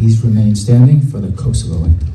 Please remain standing for the Kosovo anthem.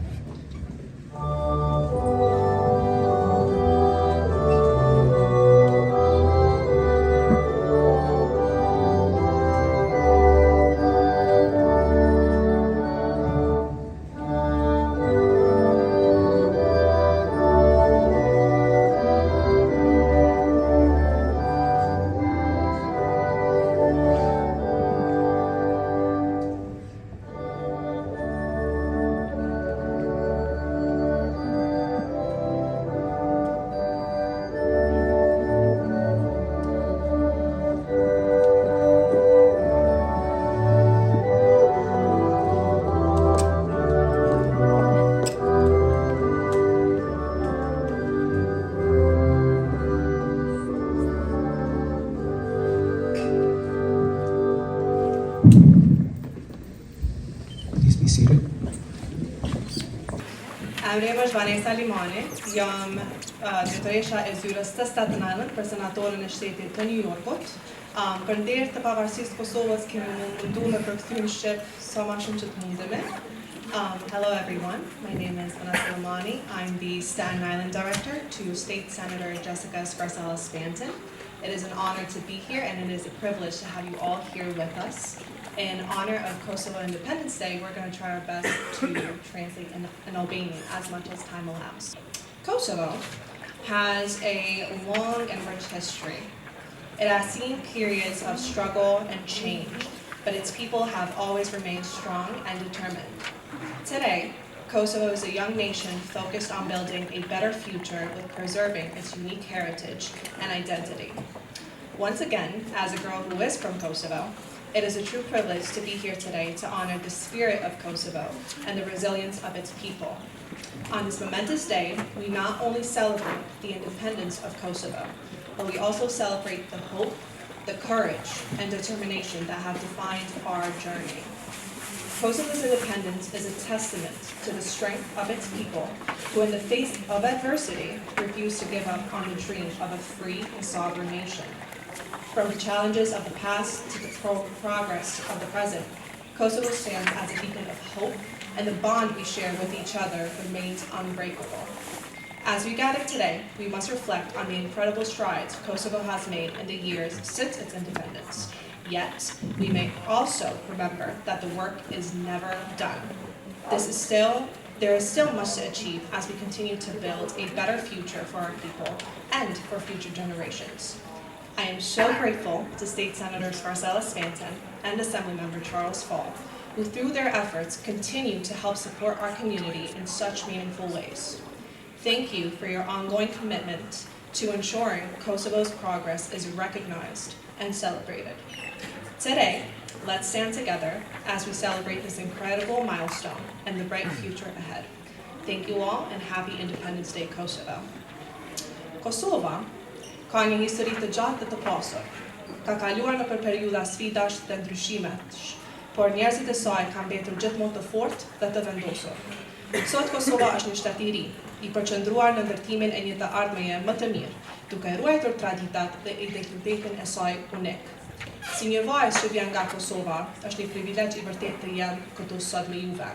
Please be seated. Emrejma Vanessa Limane, jam drejtoresha e zyrës të Staten Island për senatorën e shtetit të New Yorkut. Për nderë të pavarësisë Kosovës kemi mundu me përkthyer në shqip sa më shumë që të mundemi. Hello everyone, my name is Vanessa Limane. I'm the Staten Island Director to State Senator Jessica Scarcella-Spanton. It is an honor to be here and it is a privilege to have you all here with us. In honor of Kosovo Independence Day, we're going to try our best to translate in Albanian as much as time allows. Kosovo has a long and rich history. It has seen periods of struggle and change, but its people have always remained strong and determined. Today, Kosovo is a young nation focused on building a better future with preserving its unique heritage and identity. Once again, as a girl who is from Kosovo, it is a true privilege to be here today to honor the spirit of Kosovo and the resilience of its people. On this momentous day, we not only celebrate the independence of Kosovo, but we also celebrate the hope, the courage, and determination that have defined our journey. Kosovo's independence is a testament to the strength of its people who, in the face of adversity, refuse to give up on the dream of a free and sovereign nation. From the challenges of the past to the progress of the present, Kosovo stands as a beacon of hope, and the bond we share with each other remains unbreakable. As we gather today, we must reflect on the incredible strides Kosovo has made in the years since its independence. Yet, we may also remember that the work is never done. There is still much to achieve as we continue to build a better future for our people and for future generations. I am so grateful to State Senator Scarcella-Spanton and Assemblymember Charles Fall, who through their efforts continue to help support our community in such meaningful ways. Thank you for your ongoing commitment to ensuring Kosovo's progress is recognized and celebrated. Today, let's stand together as we celebrate this incredible milestone and the bright future ahead. Thank you all and happy Independence Day, Kosovo. Kosova ka një histori të gjatë dhe të pasur. Ka kaluar nëpër periudha sfidash dhe ndryshimesh, por njerëzit e saj kanë mbetur gjithmonë të fortë dhe të vendosur. Sot Kosova është një shtet i ri, i përqendruar në ndërtimin e një të ardhmeje më të mirë, duke ruajtur traditat dhe identitetin e saj unik. Si një vajzë që vjen nga Kosova, është një privilegj i vërtet të jem këtu sot me juve.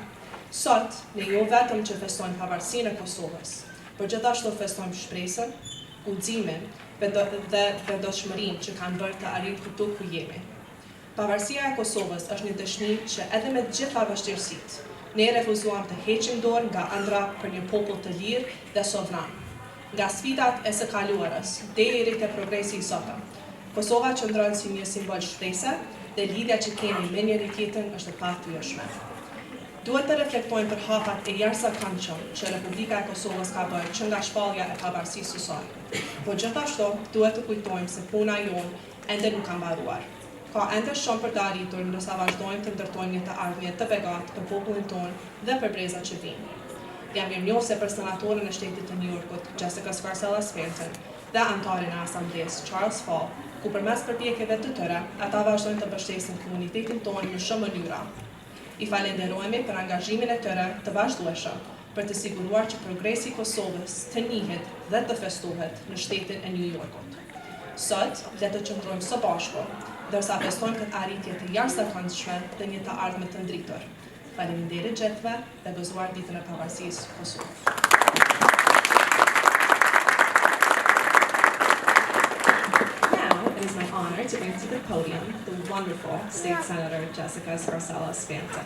Sot, ne jo vetëm që festojmë pavarësinë e Kosovës, por gjithashtu festojmë shpresën, udhëzimin dhe vendosmërinë që kanë bërë të arrijmë këtu ku jemi. Pavarësia e Kosovës është një dëshmi që edhe me të gjitha vështirësitë, ne refuzuam të heqim dorë nga ëndra për një popull të lirë dhe sovran. Nga sfidat e së kaluarës deri te progresi i sotëm, Kosova qëndron si një simbol shpresë dhe lidhja që kemi me njëri tjetrin është e pathyeshme. Duhet të reflektojmë për hapat e jashtëzakonshëm që Republika e Kosovës ka bërë që nga shpallja e pavarësisë së saj. Por gjithashtu duhet të kujtojmë se puna jonë ende nuk ka mbaruar. Ka ende shumë për të arritur ndërsa vazhdojmë të ndërtojmë një të ardhmje të begatë për popullin tonë dhe për brezat që vinë. Jam mirënjohëse për senatorën e shtetit të New Yorkut, Jessica Scarcella-Spanton, dhe anëtarin e asamblesë, Charles Fall, ku përmes përpjekjeve të tyre, ata vazhdojnë të mbështesin komunitetin tonë në shumë mënyra. I falenderojmë për angazhimin e tyre të vazhdueshëm për të siguruar që progresi i Kosovës të njihet dhe të festohet në shtetin e New Yorkut. Sot, le të qëndrojmë së bashku, ndërsa festojmë këtë arritje të jashtëzakonshme dhe një të ardhme të ndritur. faleminderit gjithëve dhe gëzuar ditën e pavarësisë Kosovë. Now, it is my honor to bring to the podium the wonderful State Senator Jessica Scarcella-Spanton.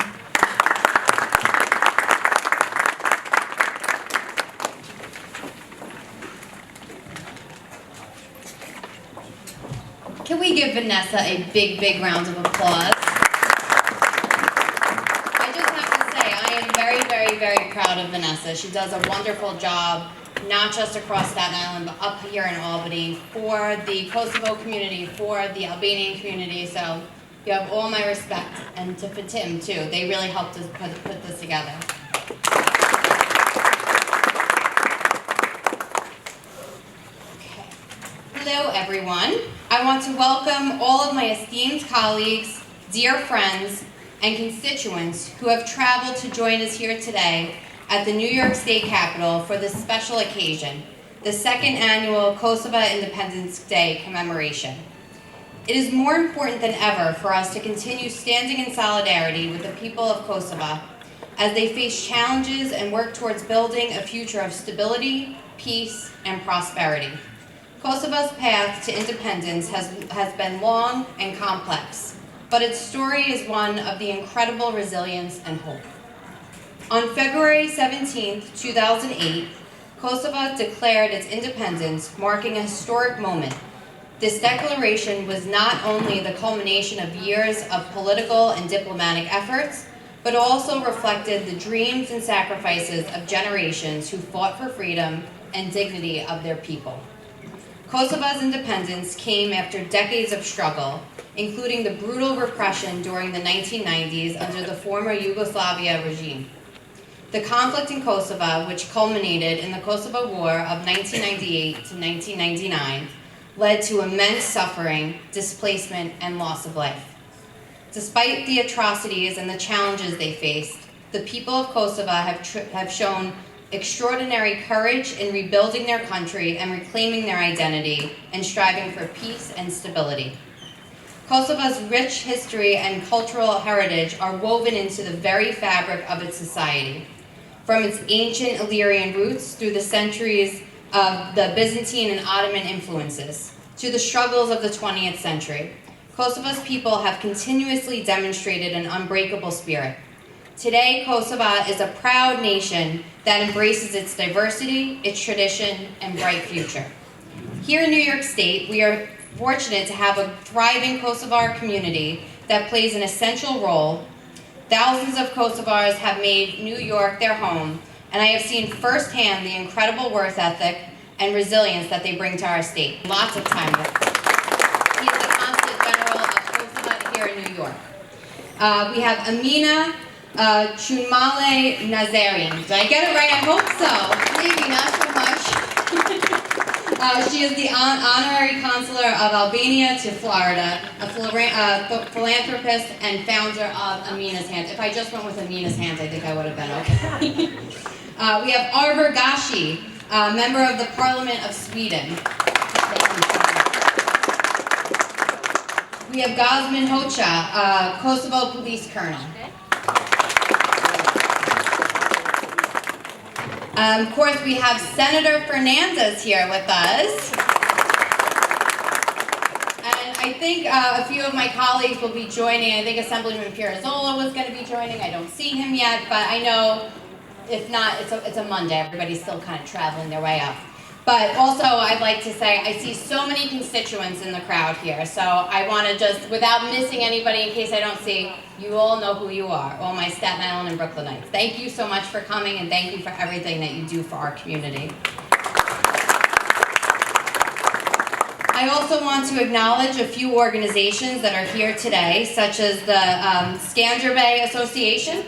Can we give Vanessa a big, big round of applause? I just have to say, I am very, very, very proud of Vanessa. She does a wonderful job, not just across Staten Island, but up here in Albany, for the Kosovo community, for the Albanian community. So you have all my respect, and to Fatim too. They really helped us put this together. Hello, everyone. I want to welcome all of my esteemed colleagues, dear friends, and constituents who have traveled to join us here today at the New York State Capitol for this special occasion, the second annual Kosovo Independence Day commemoration. It is more important than ever for us to continue standing in solidarity with the people of Kosovo as they face challenges and work towards building a future of stability, peace, and prosperity. Kosovo's path to independence has been long and complex, but its story is one of the incredible resilience and hope. On February 17, 2008, Kosovo declared its independence, marking a historic moment. This declaration was not only the culmination of years of political and diplomatic efforts, but also reflected the dreams and sacrifices of generations who fought for freedom and dignity of their people. Kosovo's independence came after decades of struggle, including the brutal repression during the 1990s under the former Yugoslavia regime. The conflict in Kosovo, which culminated in the Kosovo War of 1998 to 1999, led to immense suffering, displacement, and loss of life. Despite the atrocities and the challenges they faced, the people of Kosovo have shown extraordinary courage in rebuilding their country and reclaiming their identity and striving for peace and stability. Kosovo's rich history and cultural heritage are woven into the very fabric of its society. From its ancient Illyrian roots through the centuries of the Byzantine and Ottoman influences to the struggles of the 20th century, Kosovo's people have continuously demonstrated an unbreakable spirit. Today, Kosovo is a proud nation that embraces its diversity, its tradition, and bright future. Here in New York State, we are fortunate to have a thriving Kosovar community that plays an essential role. Thousands of Kosovars have made New York their home, and I have seen firsthand the incredible work ethic and resilience that they bring to our state. Lots of time with him. He is the Consul General of Kosovo here in New York. We have Amina Chunmale Nazarian. Did I get it right? I hope so. Maybe not so much. She is the honorary consular of Albania to Florida, a philanthropist and founder of Amina's Hands. If I just went with Amina's Hands, I think I would have been okay. We have Arber Gashi, member of the Parliament of Sweden. We have Gazmin Hoca, Kosovo police colonel. Of course, we have Senator Fernandez here with us. And I think a few of my colleagues will be joining. I think Assemblyman Piazzolla was going to be joining. I don't see him yet, but I know if not, it's a Monday. Everybody's still kind of traveling their way up. But also, I'd like to say, I see so many constituents in the crowd here. So I want to just, without missing anybody, in case I don't see, you all know who you are, all my Staten Island and Brooklynites. Thank you so much for coming, and thank you for everything that you do for our community. I also want to acknowledge a few organizations that are here today, such as the Skanderbeg Association,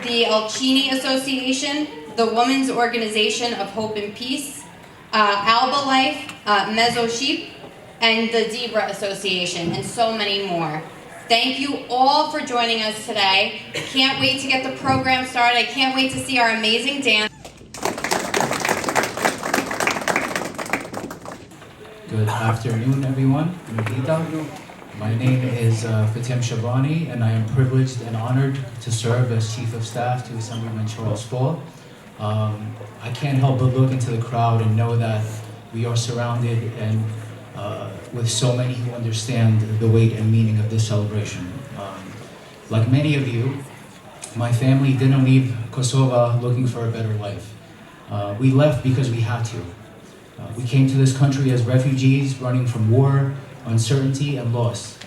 the Alcini Association, the Women's Organization of Hope and Peace, Alba Life, Mezzo Sheep, and the Zebra Association, and so many more. Thank you all for joining us today. I can't wait to get the program started. I can't wait to see our amazing dance. Good afternoon, everyone. My name is Fatim Shabani, and I am privileged and honored to serve as Chief of Staff to Assemblyman Charles Fall. I can't help but look into the crowd and know that we are surrounded and with so many who understand the weight and meaning of this celebration. Like many of you, my family didn't leave Kosovo looking for a better life. We left because we had to. We came to this country as refugees running from war, uncertainty, and loss.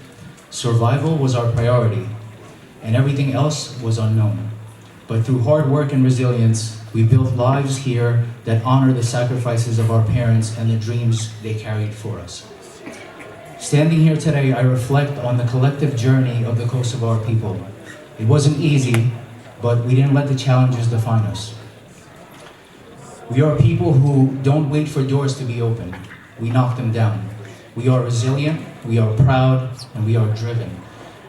Survival was our priority, and everything else was unknown. But through hard work and resilience, we built lives here that honor the sacrifices of our parents and the dreams they carried for us. Standing here today, I reflect on the collective journey of the Kosovar people. It wasn't easy, but we didn't let the challenges define us. We are people who don't wait for doors to be opened. We knock them down. We are resilient, we are proud, and we are driven.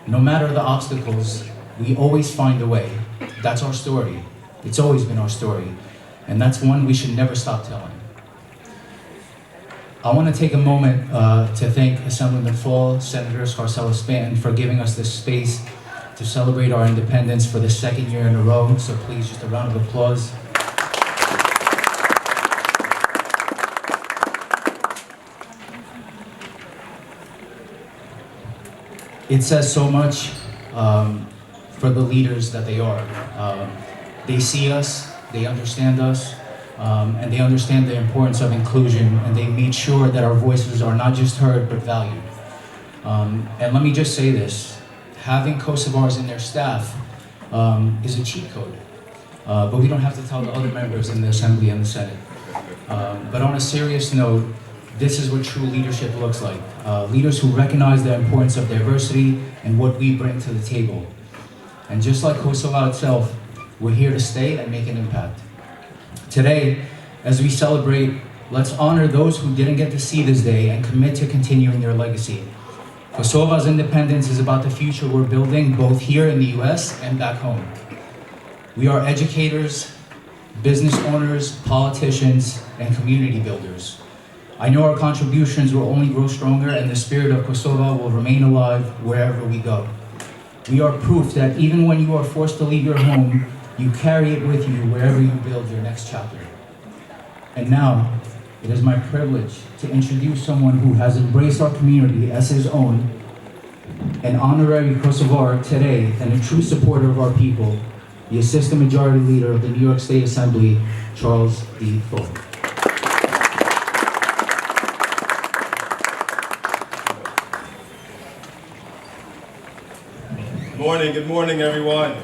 No matter the obstacles, we always find a way. That's our story. It's always been our story. And that's one we should never stop telling. I want to take a moment to thank Assemblyman Fall, Senator Scarcella-Spanton for giving us this space to celebrate our independence for the second year in a row. So please, just a round of applause. It says so much for the leaders that they are. They see us, they understand us, and they understand the importance of inclusion, and they made sure that our voices are not just heard, but valued. And let me just say this, having Kosovars in their staff is a cheat code, but we don't have to tell the other members in the Assembly and the Senate. But on a serious note, this is what true leadership looks like. Leaders who recognize the importance of diversity and what we bring to the table. And just like Kosovo itself, we're here to stay and make an impact. Today, as we celebrate, let's honor those who didn't get to see this day and commit to continuing their legacy. Kosovo's independence is about the future we're building both here in the US and back home. We are educators, business owners, politicians, and community builders. I know our contributions will only grow stronger and the spirit of Kosovo will remain alive wherever we go. We are proof that even when you are forced to leave your home, you carry it with you wherever you build your next chapter. And now, it is my privilege to introduce someone who has embraced our community as his own, an honorary Kosovar today and a true supporter of our people, the Assistant Majority Leader of the New York State Assembly, Charles D. Fall. Good morning, everyone.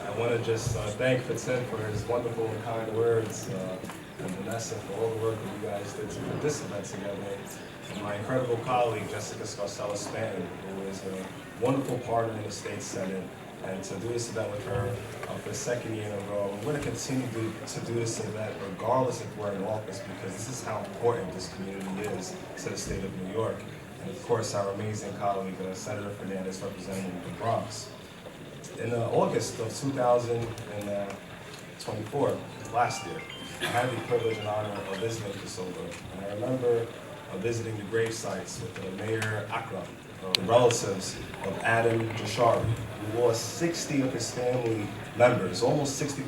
I want to just thank Fatim for his wonderful and kind words, and Vanessa for all the work that you guys did to put this event together, and my incredible colleague, Jessica Scarcella-Spanton, who is a wonderful partner in the State Senate, and to do this event with her for the second year in a row. We're going to continue to do this event regardless if we're in office, because this is how important this community is to the state of New York. And of course, our amazing colleague, Senator Fernandez, representing the Bronx. In August of 2024, last year, I had the privilege and honor of visiting Kosovo. And I remember visiting the grave sites with Mayor Akram, the relatives of Adam Jashari, who lost 60 of his family members, almost 60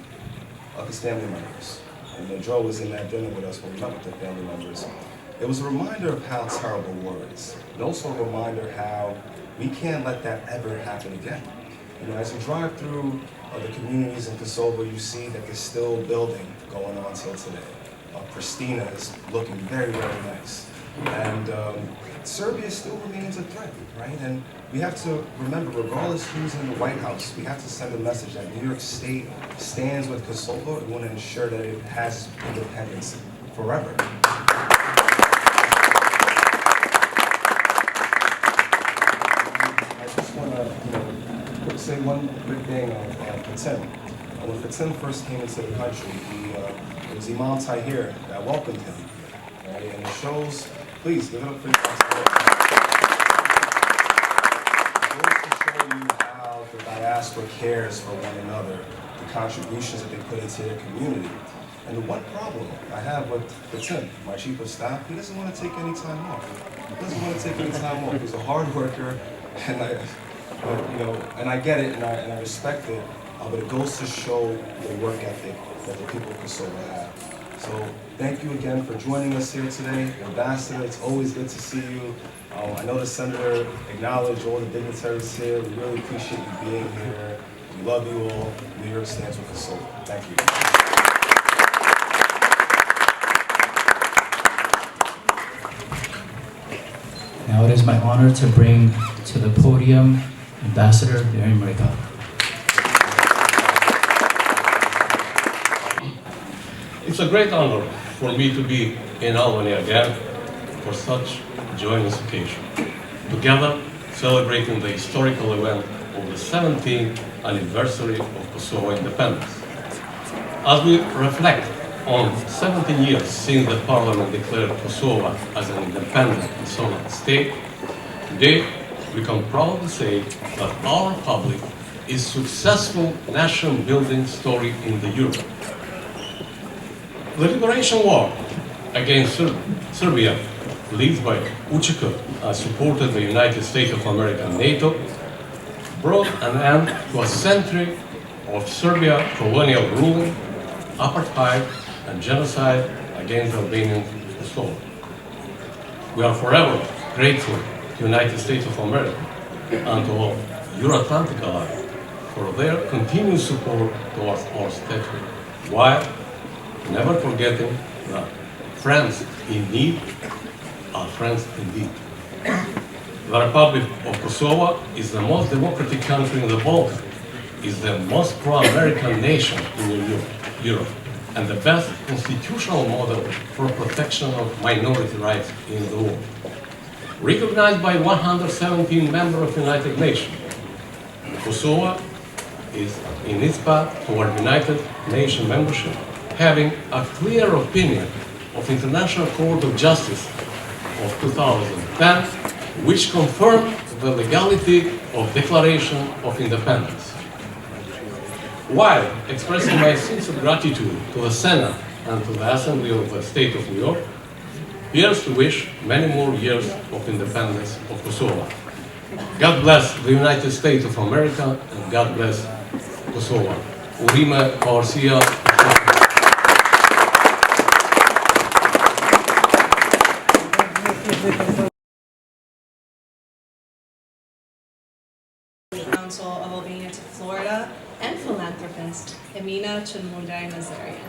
of his family members. And Joe was in that dinner with us when we met with the family members. It was a reminder of how terrible war is, and also a reminder how we can't let that ever happen again. You know, as you drive through the communities in Kosovo, you see that there's still building going on till today. Pristina is looking very, very nice. And Serbia still remains a threat, right? And we have to remember, regardless who's in the White House, we have to send a message that New York State stands with Kosovo and want to ensure that it has independence forever. Say one quick thing on Fatim. When Fatim first came into the country, it was Imam Tahir that welcomed him. Right? And it shows, please give it up for you guys. It goes to show you how the diaspora cares for one another, the contributions that they put into their community. And the one problem I have with Tim, my chief of staff, he doesn't want to take any time off. He doesn't want to take any time off. He's a hard worker, and I get it, and I respect it. But it goes to show the work ethic that the people of Kosovo have. So thank you again for joining us here today. Ambassador, it's always good to see you. I know the Senator acknowledged all the dignitaries here. We really appreciate you being here. We love you all. New York stands with Kosovo. Thank you. Now it is my honor to bring to the podium Ambassador Vjetorin. It's a great honor for me to be in Albany again for such a joyous occasion, together celebrating the historical event of the 17th anniversary of Kosovo independence. As we reflect on 17 years since the Parliament declared Kosovo as an independent and sovereign state, today we can proudly say that our republic is a successful nation-building story in the Europe. The liberation war against Serbia, led by UČK, supported the United States of America and NATO, brought an end to a century of Serbia colonial rule, apartheid, and genocide against Albanian Kosovo. We are forever grateful to the United States of America and to all Euro-Atlantic allies for their continued support towards our state, while never forgetting that friends in need are friends indeed. The Republic of Kosovo is the most democratic country in the Balkans, is the most pro-American nation in Europe, and the best constitutional model for protection of minority rights in the world. Recognized by 117 members of the United Nations, Kosovo is in its path toward United Nations membership, having a clear opinion of International Court of Justice of 2010, which confirmed the legality of Declaration of Independence. While expressing my sincere gratitude to the Senate and to the Assembly of the State of New York, here's to wish many more years of independence of Kosovo. God bless the United States of America, and God bless Kosovo. Urime Pavaresise. Council of Albania to Florida, and philanthropist Emina Chunmundai Nazarian.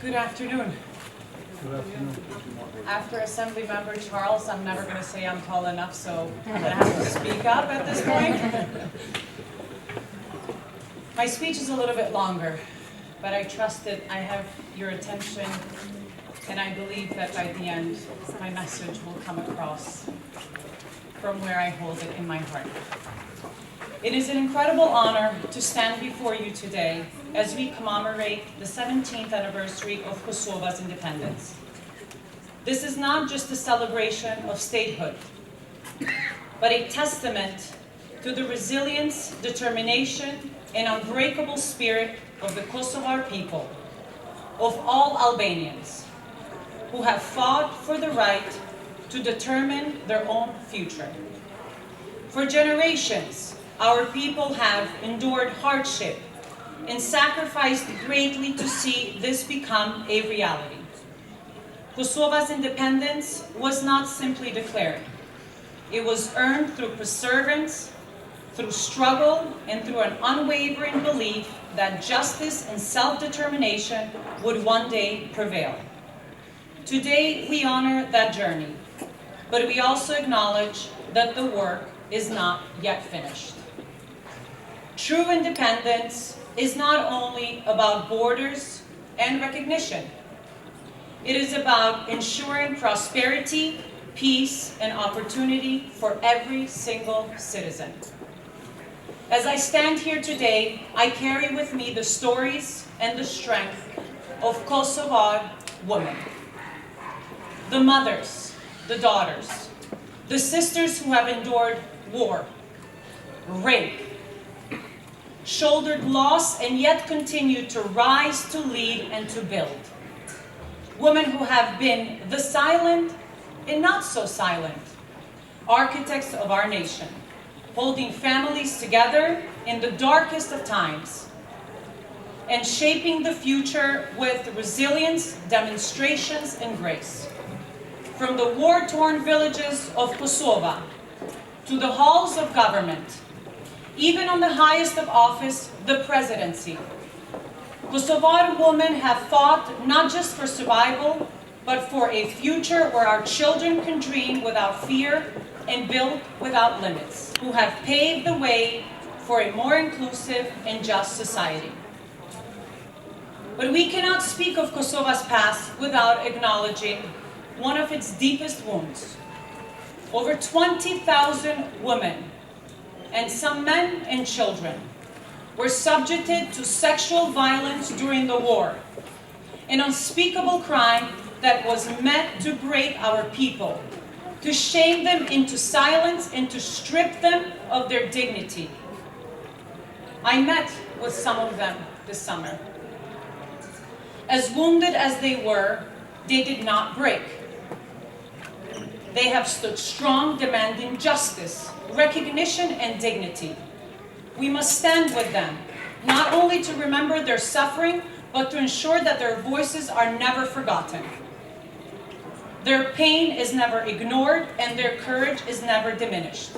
Good afternoon. After Assembly Member Charles, I'm never going to say I'm tall enough, so I'm going to have to speak up at this point. My speech is a little bit longer, but I trust that I have your attention, and I believe that by the end, my message will come across from where I hold it in my heart. It is an incredible honor to stand before you today as we commemorate the 17th anniversary of Kosovo's independence. This is not just a celebration of statehood, but a testament to the resilience, determination, and unbreakable spirit of the Kosovar people, of all Albanians, who have fought for the right to determine their own future. For generations, our people have endured hardship and sacrificed greatly to see this become a reality. Kosovo's independence was not simply declared. It was earned through perseverance, through struggle, and through an unwavering belief that justice and self-determination would one day prevail. Today, we honor that journey, but we also acknowledge that the work is not yet finished. True independence is not only about borders and recognition. It is about ensuring prosperity, peace, and opportunity for every single citizen. As I stand here today, I carry with me the stories and the strength of Kosovar women. The mothers, the daughters, the sisters who have endured war, rape, shouldered loss, and yet continue to rise, to lead, and to build. Women who have been the silent and not so silent architects of our nation, holding families together in the darkest of times, and shaping the future with resilience, demonstrations, and grace. From the war-torn villages of Kosovo to the halls of government, even on the highest of office, the presidency, Kosovar women have fought not just for survival, but for a future where our children can dream without fear and build without limits, who have paved the way for a more inclusive and just society. But we cannot speak of Kosovo's past without acknowledging one of its deepest wounds. Over 20,000 women, and some men and children, were subjected to sexual violence during the war, an unspeakable crime that was meant to break our people, to shame them into silence and to strip them of their dignity. I met with some of them this summer. As wounded as they were, they did not break. They have stood strong, demanding justice, recognition, and dignity. We must stand with them, not only to remember their suffering, but to ensure that their voices are never forgotten. Their pain is never ignored, and their courage is never diminished.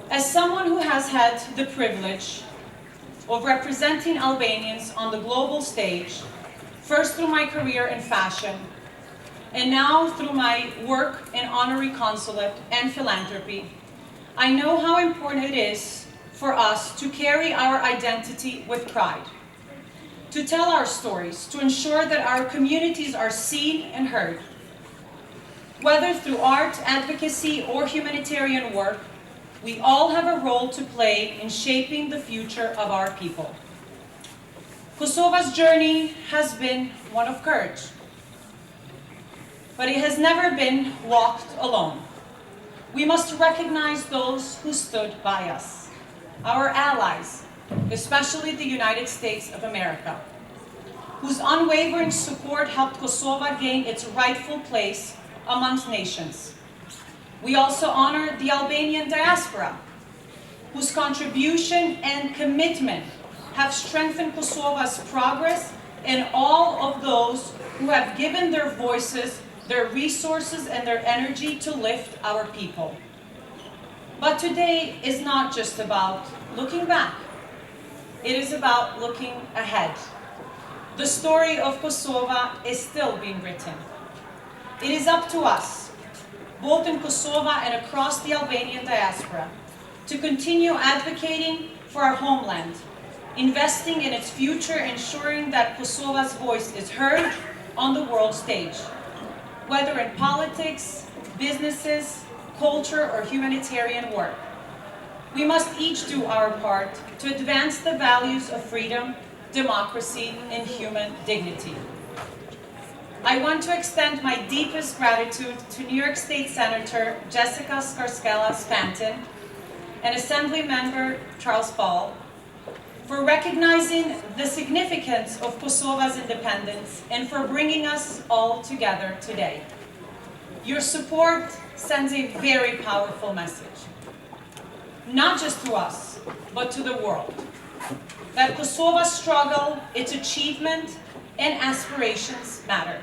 As someone who has had the privilege of representing Albanians on the global stage, first through my career in fashion, and now through my work in honorary consulate and philanthropy, I know how important it is for us to carry our identity with pride, to tell our stories, to ensure that our communities are seen and heard. Whether through art, advocacy, or humanitarian work, we all have a role to play in shaping the future of our people. Kosovo's journey has been one of courage, but it has never been walked alone. We must recognize those who stood by us, our allies, especially the United States of America, whose unwavering support helped Kosovo gain its rightful place amongst nations. We also honor the Albanian diaspora, whose contribution and commitment have strengthened Kosovo's progress, and all of those who have given their voices, their resources, and their energy to lift our people. But today is not just about looking back. It is about looking ahead. The story of Kosovo is still being written. It is up to us, both in Kosovo and across the Albanian diaspora, to continue advocating for our homeland, investing in its future, ensuring that Kosovo's voice is heard on the world stage, whether in politics, businesses, culture, or humanitarian work. We must each do our part to advance the values of freedom, democracy, and human dignity. I want to extend my deepest gratitude to New York State Senator Jessica Skarskela-Spanton and Assembly Member Charles Paul for recognizing the significance of Kosovo's independence and for bringing us all together today. Your support sends a very powerful message, not just to us, but to the world, that Kosovo's struggle, its achievement, and aspirations matter.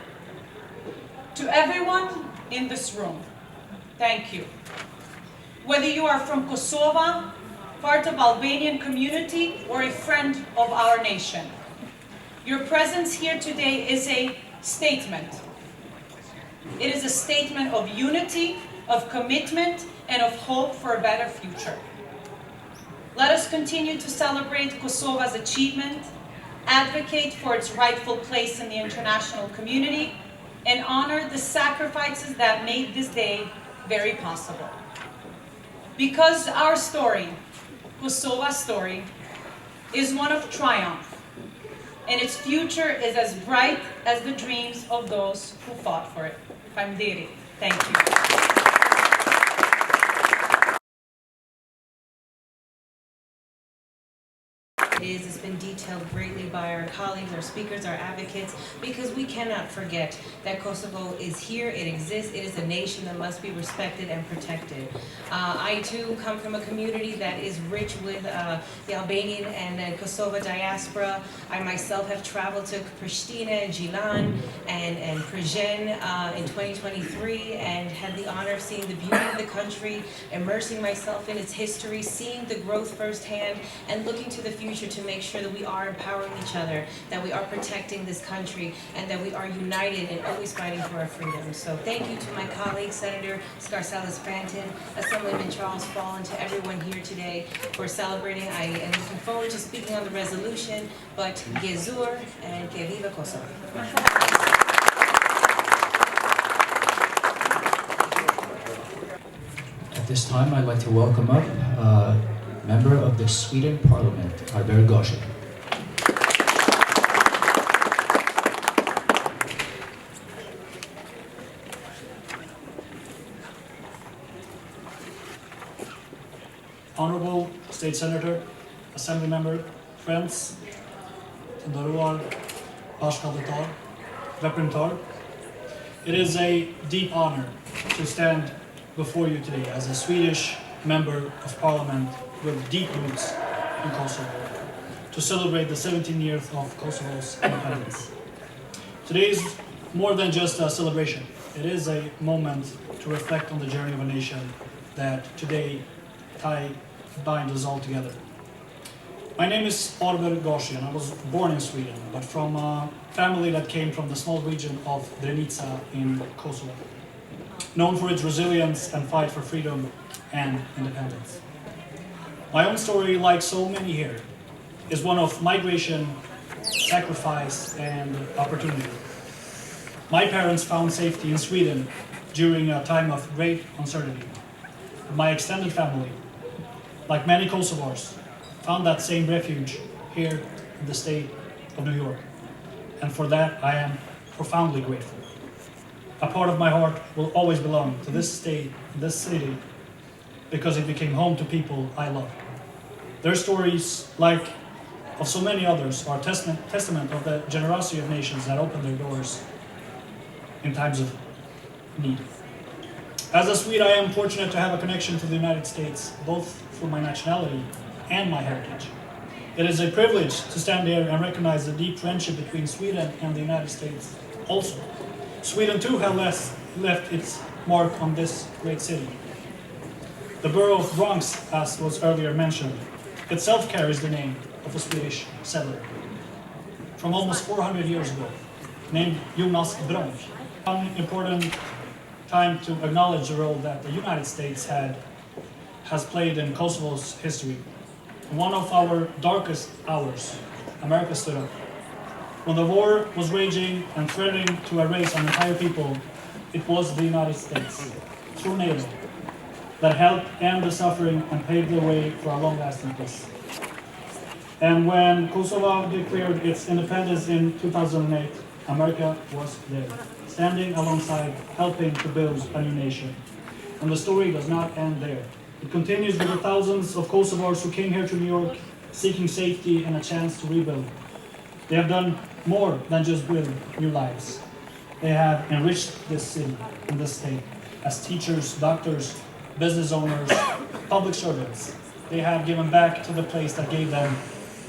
To everyone in this room, thank you. Whether you are from Kosovo, part of Albanian community, or a friend of our nation, your presence here today is a statement. It is a statement of unity, of commitment, and of hope for a better future. Let us continue to celebrate Kosovo's achievement, advocate for its rightful place in the international community, and honor the sacrifices that made this day very possible. Because our story, Kosovo's story, is one of triumph, and its future is as bright as the dreams of those who fought for it. Faleminderit. Thank you. held greatly by our colleagues, our speakers, our advocates, because we cannot forget that Kosovo is here, it exists, it is a nation that must be respected and protected. I too come from a community that is rich with the Albanian and Kosovo diaspora. I myself have traveled to Pristina and Gilan and Prijen in 2023 and had the honor of seeing the beauty of the country, immersing myself in its history, seeing the growth firsthand, and looking to the future to make sure that we are empowering each other, that we are protecting this country, and that we are united and always fighting for our freedom. So thank you to my colleague, Senator Skarsalis-Franton, Assemblyman Charles Fall, and to everyone here today for celebrating. I am looking forward to speaking on the resolution, but Gezur and que viva Kosovo. At this time, I'd like to welcome up a member of the Sweden Parliament, Alba Vjetorin. Honorable State Senator, Assembly Member, friends, Ndaruar, Bashkadatar, Representar. It is a deep honor to stand before you today as a Swedish Member of Parliament with deep roots in Kosovo to celebrate the 17th year of Kosovo's independence. Today is more than just a celebration. It is a moment to reflect on the journey of a nation that today bind us all together. My name is Alba Vjetorin. I was born in Sweden, but from a family that came from the small region of Drenica in Kosovo, known for its resilience and fight for freedom and independence. My own story, like so many here, is one of migration, sacrifice, and opportunity. My parents found safety in Sweden during a time of great uncertainty. My extended family, like many Kosovars, found that same refuge here in the state of New York. And for that, I am profoundly grateful. A part of my heart will always belong to this state, this city, because it became home to people I love. Their stories, like of so many others, are testament of the generosity of nations that open their doors in times of need. As a Swede, I am fortunate to have a connection to the United States, both for my nationality and my heritage. It is a privilege to stand here and recognize the deep friendship between Sweden and the United States also. Sweden too has left its mark on this great city. The borough of Bronx, as was earlier mentioned, itself carries the name of a Swedish settler from almost 400 years ago, named Jonas Bronk. One important time to acknowledge the role that the United States has played in Kosovo's history. In one of our darkest hours, America stood up. When the war was raging and threatening to erase an entire people, it was the United States, through NATO, that helped end the suffering and paved the way for a long-lasting peace. And when Kosovo declared its independence in 2008, America was there, standing alongside, helping to build a new nation. And the story does not end there. It continues with the thousands of Kosovars who came here to New York, seeking safety and a chance to rebuild. They have done more than just build new lives. They have enriched this city and this state as teachers, doctors, business owners, public servants. They have given back to the place that gave them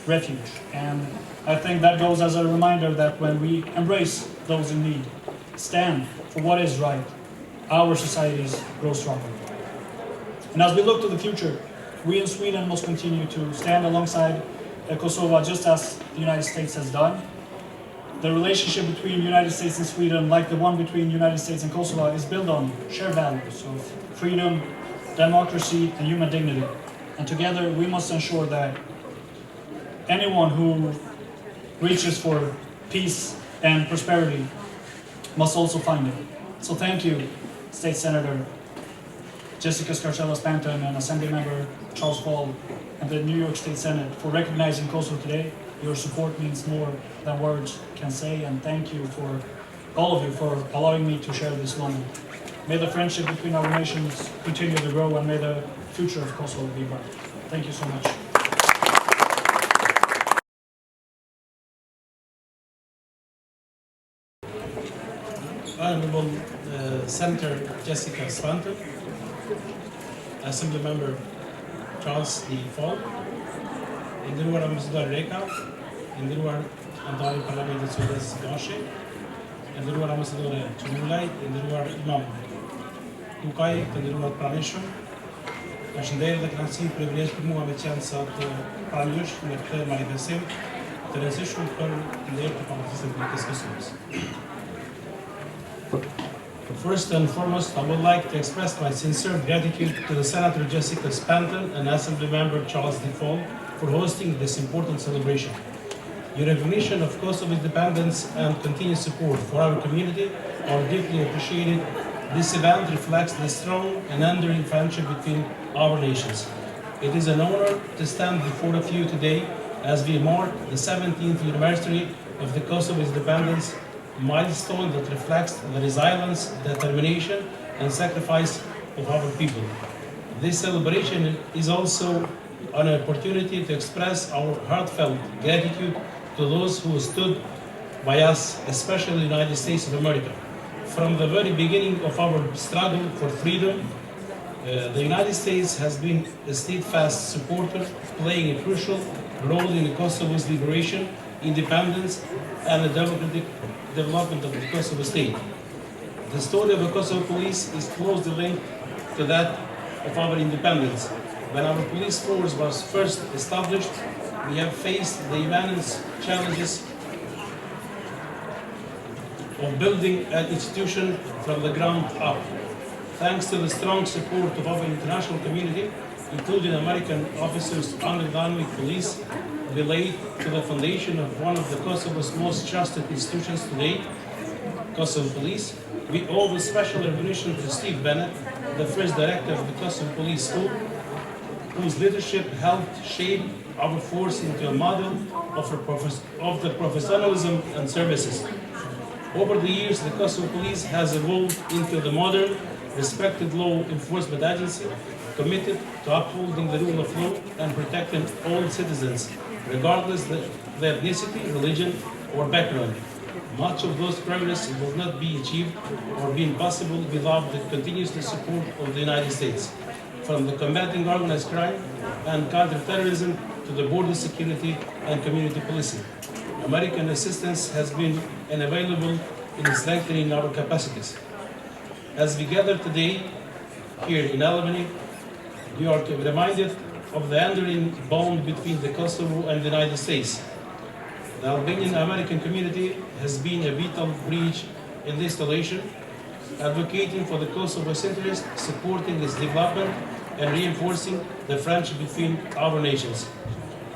refuge. And I think that goes as a reminder that when we embrace those in need, stand for what is right, our societies grow stronger. And as we look to the future, we in Sweden must continue to stand alongside Kosovo just as the United States has done. The relationship between the United States and Sweden, like the one between the United States and Kosovo, is built on shared values of freedom, democracy, and human dignity. And together we must ensure that anyone who reaches for peace and prosperity must also find it. So thank you, State Senator Jessica Skarsalis-Franton and Assembly Member Charles Fall and the New York State Senate for recognizing Kosovo today. Your support means more than words can say, and thank you for all of you for allowing me to share this moment. May the friendship between our nations continue to grow, and may the future of Kosovo be bright. Thank you so much. Senator Jessica Spanton, Assembly Member Charles D. Fall, individual Ambassador Reka, individual Andari Parlamenti Sudas Gashi, individual Ambassador Chumulai, individual Imam Kukai, individual Pranisham. Përshëndetje dhe kënaqësi privilegj për mua me qenë sot pranush në këtë manifestim të rëndësishëm për ndërhyrje të Pavaresisë së Kosovës. First and foremost, I would like to express my sincere gratitude to the Senator Jessica Spanton and Assembly Member Charles D. Fall for hosting this important celebration. Your recognition of Kosovo's independence and continued support for our community are deeply appreciated. This event reflects the strong and enduring friendship between our nations. It is an honor to stand before of you today as we mark the 17th anniversary of the Kosovo's independence, a milestone that reflects the resilience, determination, and sacrifice of our people. This celebration is also an opportunity to express our heartfelt gratitude to those who stood by us, especially the United States of America. From the very beginning of our struggle for freedom, the United States has been a steadfast supporter, playing a crucial role in Kosovo's liberation, independence, and the democratic development of the Kosovo state. The story of the Kosovo police is closely linked to that of our independence. When our police force was first established, we have faced the immense challenges of building an institution from the ground up. Thanks to the strong support of our international community, including American officers under the Army Police, we laid to the foundation of one of the Kosovo's most trusted institutions today, Kosovo Police. We owe a special recognition to Steve Bennett, the first director of the Kosovo Police School, whose leadership helped shape our force into a model of the professionalism and services. Over the years, the Kosovo Police has evolved into the modern, respected law enforcement agency, committed to upholding the rule of law and protecting all citizens, regardless of their ethnicity, religion, or background. Much of those progress will not be achieved or be possible without the continuous support of the United States, from the combating organized crime and counterterrorism to the border security and community policing. American assistance has been invaluable in strengthening our capacities. As we gather today here in Albany, we are reminded of the enduring bond between the Kosovo and the United States. The Albanian American community has been a vital bridge in this relation, advocating for the Kosovo's interest, supporting its development, and reinforcing the friendship between our nations.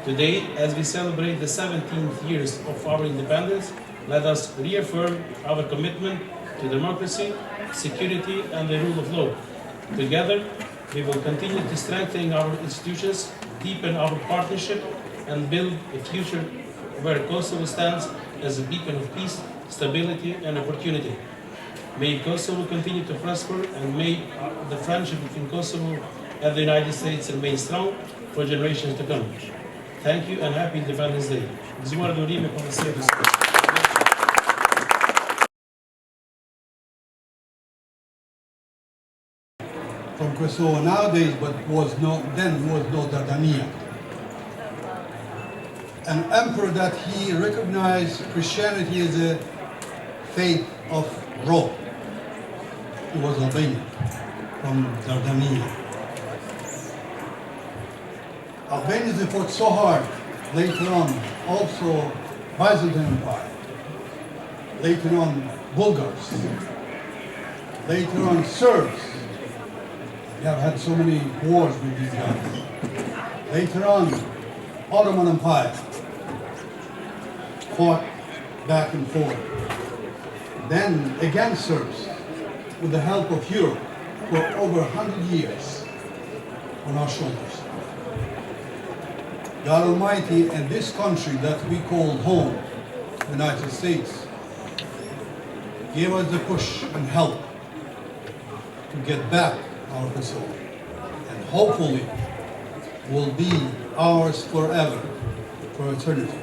Today, as we celebrate the 17th years of our independence, let us reaffirm our commitment to democracy, security, and the rule of law. Together, we will continue to strengthen our institutions, deepen our partnership, and build a future where Kosovo stands as a beacon of peace, stability, and opportunity. May Kosovo continue to prosper, and may the friendship between Kosovo and the United States remain strong for generations to come. Thank you and happy Independence Day. Gëzuar durime për mësirës. From Kosovo nowadays, but was not Dardania. An emperor that he recognized Christianity as a faith of Rome. He was Albanian from Dardania. Albanians fought so hard later on, also Byzantine Empire, later on Bulgars, later on Serbs. We have had so many wars with these guys. Later on, Ottoman Empire fought back and forth. Then again Serbs, with the help of Europe, for over 100 years on our shoulders. God Almighty and this country that we call home, the United States, gave us the push and help to get back our Kosovo, and hopefully will be ours forever, for eternity.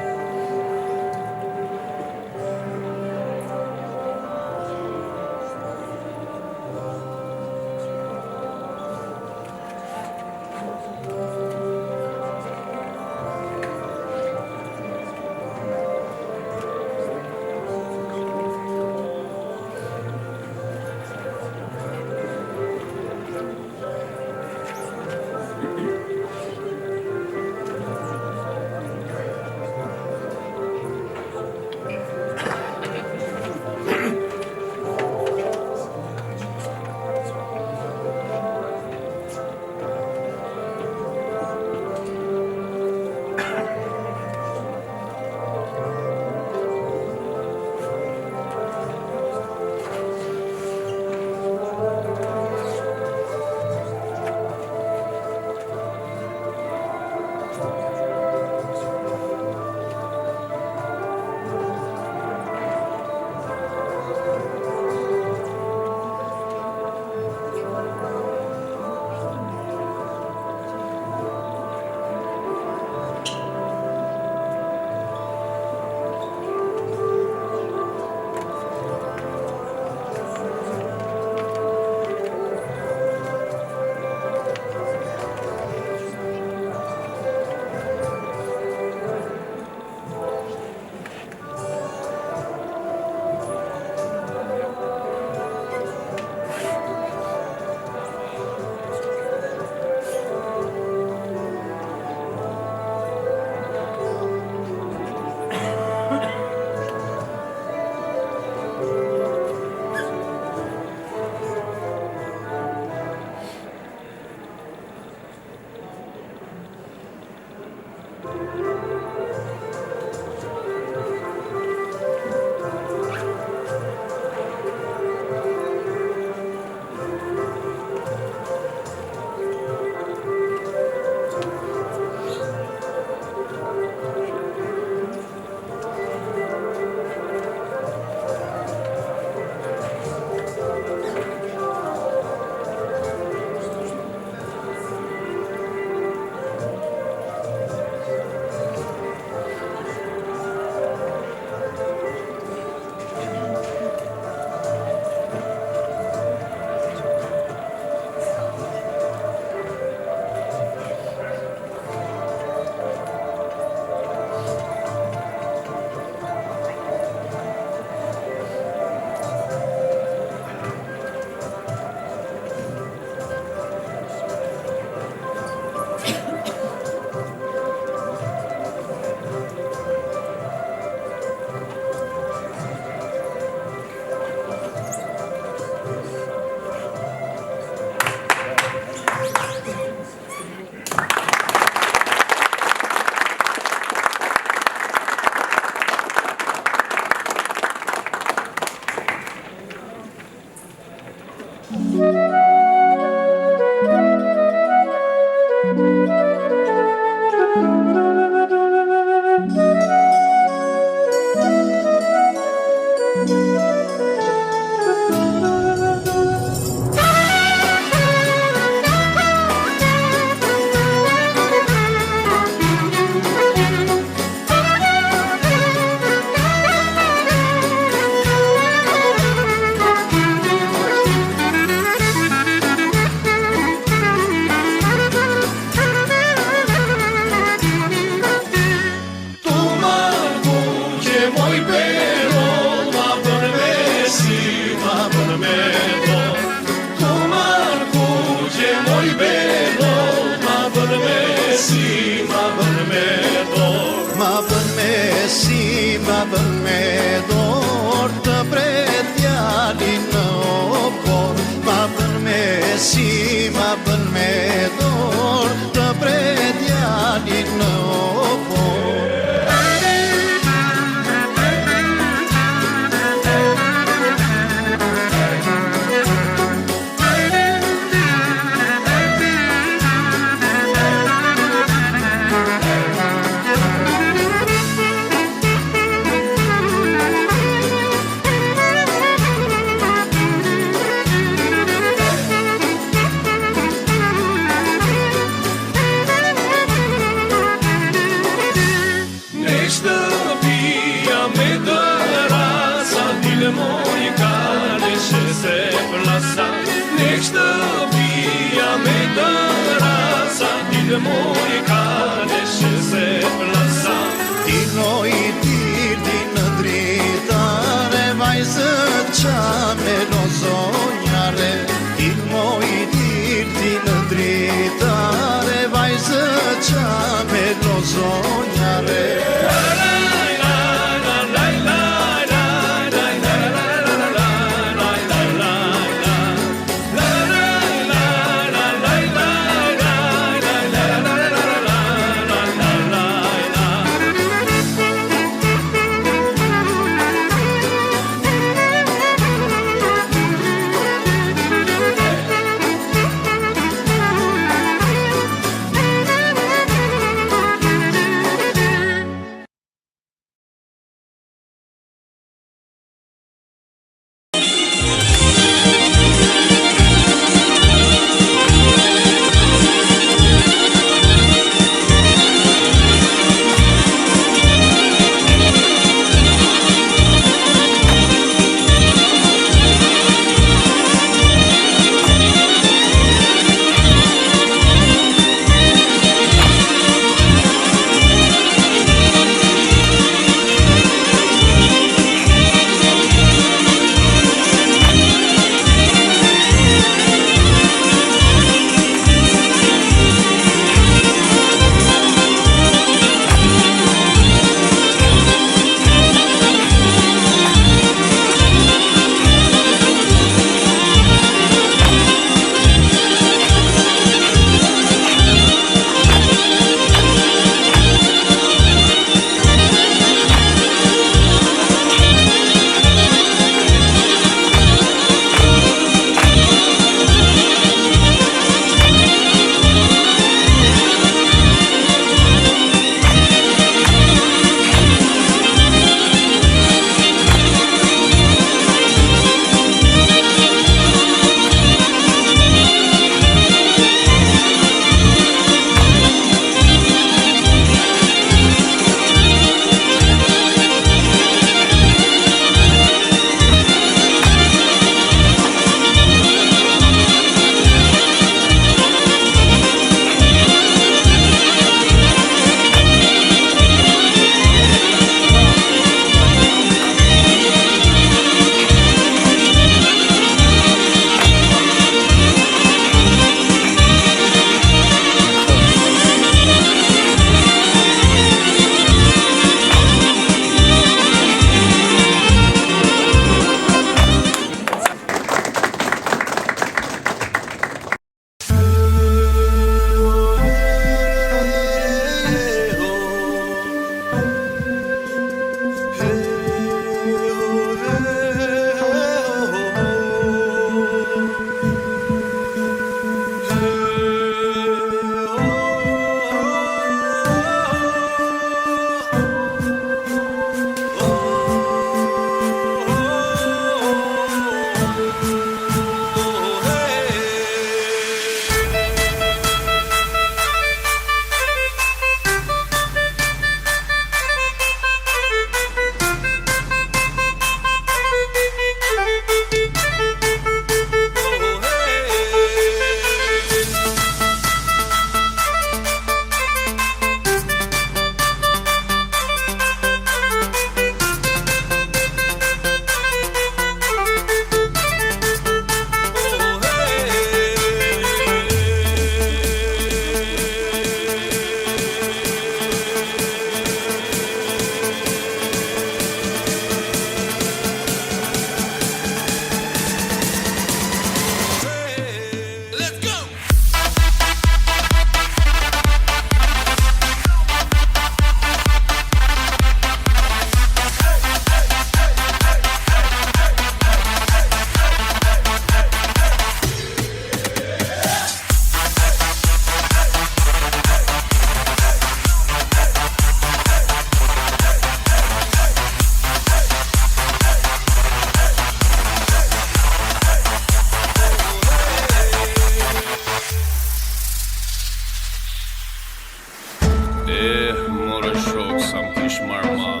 Moroshok sam kish marmal.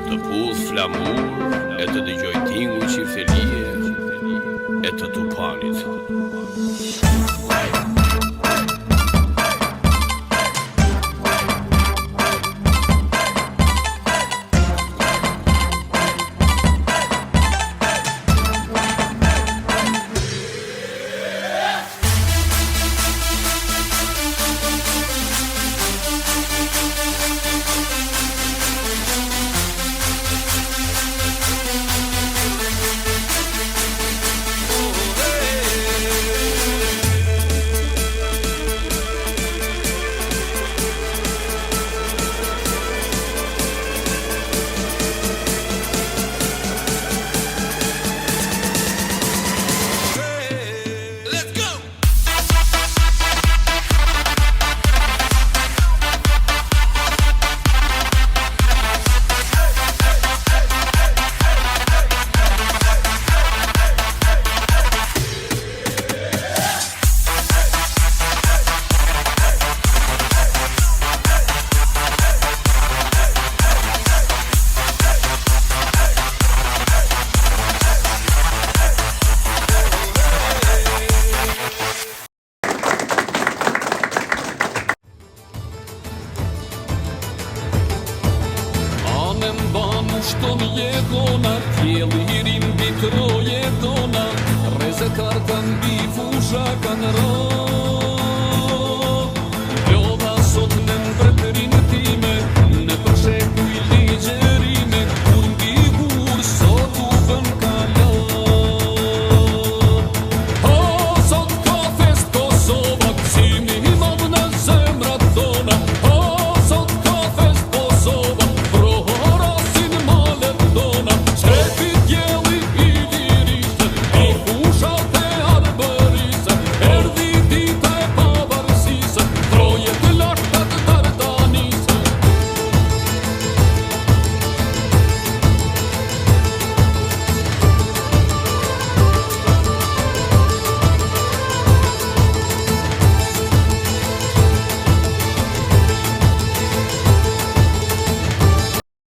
Të puth flamur, e të dëgjoj tingu që felie, e të tupanit. Shton jetona, tjeli hirin bitroje tona, reze kartan bi fusha kanë